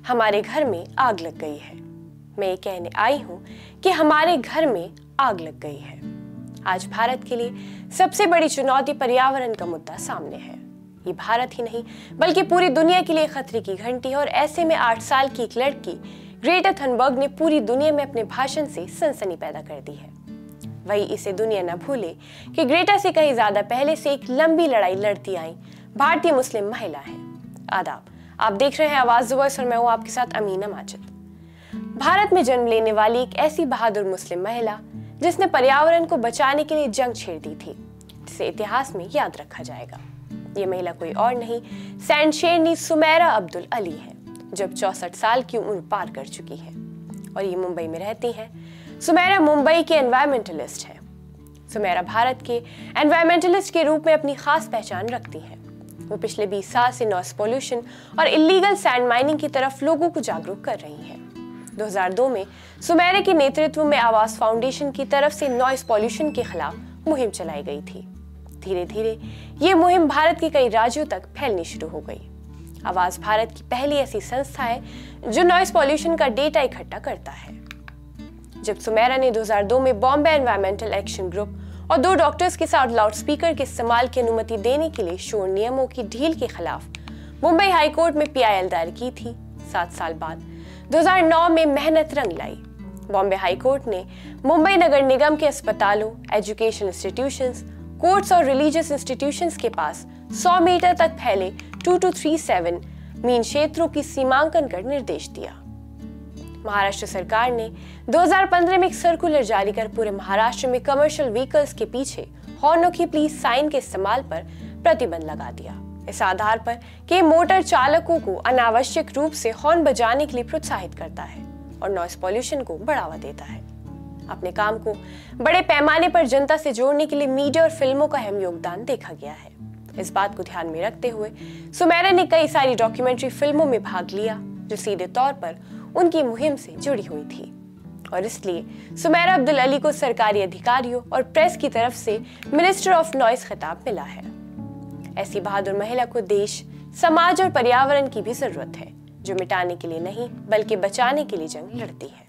हमारे घर में आग लग गई है। मैं ये कहने आई हूँ कि हमारे घर में आग लग गई है। आज भारत के लिए सबसे बड़ी चुनौती पर्यावरण का मुद्दा सामने है। ये भारत ही नहीं बल्कि पूरी दुनिया के लिए खतरे की घंटी है और ऐसे में 8 साल की एक लड़की ग्रेटा थनबर्ग ने पूरी दुनिया में अपने भाषण से सनसनी पैदा कर दी है। वही इसे दुनिया न भूले कि ग्रेटा से कहीं ज्यादा पहले से एक लंबी लड़ाई लड़ती आई भारतीय मुस्लिम महिला है। आदाब, आप देख रहे हैं आवाज वॉइस और मैं हूं आपके साथ अमीना माजिद। भारत में जन्म लेने वाली एक ऐसी बहादुर मुस्लिम महिला जिसने पर्यावरण को बचाने के लिए जंग छेड़ दी थी, जिसे इतिहास में याद रखा जाएगा। ये महिला कोई और नहीं, सैंड शेरनी सुमेरा अब्दुल अली है, जब 64 साल की उम्र पार कर चुकी है और ये मुंबई में रहती हैं। सुमेरा मुंबई के एनवायरमेंटलिस्ट है। सुमेरा भारत के एनवायरमेंटलिस्ट के रूप में अपनी खास पहचान रखती हैं। वो पिछले 20 साल से नॉइस पॉल्यूशन और इलीगल सैंड माइनिंग की तरफ लोगों को जागरूक कर रही हैं। 2002 में सुमेरा के नेतृत्व में आवाज फाउंडेशन की तरफ से नॉइस पॉल्यूशन के खिलाफ मुहिम चलाई गई थी। धीरे धीरे ये मुहिम भारत के कई राज्यों तक फैलनी शुरू हो गई। आवाज भारत की पहली ऐसी संस्था है जो नॉइस पॉल्यूशन का डेटा इकट्ठा करता है। जब सुमेरा ने 2002 में बॉम्बे एनवायरमेंटल एक्शन ग्रुप और 2 डॉक्टर्स के साथ लाउडस्पीकर के इस्तेमाल की अनुमति देने के लिए शोर नियमों की ढील के खिलाफ मुंबई हाई कोर्ट में PIL दायर की थी, 7 साल बाद 2009 में मेहनत रंग लाई। बॉम्बे हाई कोर्ट ने मुंबई नगर निगम के अस्पतालों, एजुकेशन इंस्टीट्यूशंस, कोर्ट्स और रिलीजियस इंस्टीट्यूशंस के पास 100 मीटर तक फैले 2237 मीन क्षेत्रों की सीमांकन कर निर्देश दिया। महाराष्ट्र सरकार ने 2015 में एक सर्कुलर जारी कर पूरे महाराष्ट्र में कमर्शियल व्हीकल्स के पीछे हॉर्नों की प्लीज साइन के इस्तेमाल पर प्रतिबंध लगा दिया, इस आधार पर कि मोटर चालकों को अनावश्यक रूप से हॉर्न बजाने के लिए प्रोत्साहित करता है और नॉइस पॉल्यूशन को बढ़ावा देता है। अपने काम को बड़े पैमाने पर जनता से जोड़ने के लिए मीडिया और फिल्मों का अहम योगदान देखा गया है। इस बात को ध्यान में रखते हुए सुमेरा ने कई सारी डॉक्यूमेंट्री फिल्मों में भाग लिया जो सीधे तौर पर उनकी मुहिम से जुड़ी हुई थी और इसलिए सुमेरा अब्दुल अली को सरकारी अधिकारियों और प्रेस की तरफ से मिनिस्टर ऑफ नॉइस खिताब मिला है। ऐसी बहादुर महिला को देश, समाज और पर्यावरण की भी जरूरत है जो मिटाने के लिए नहीं बल्कि बचाने के लिए जंग लड़ती है।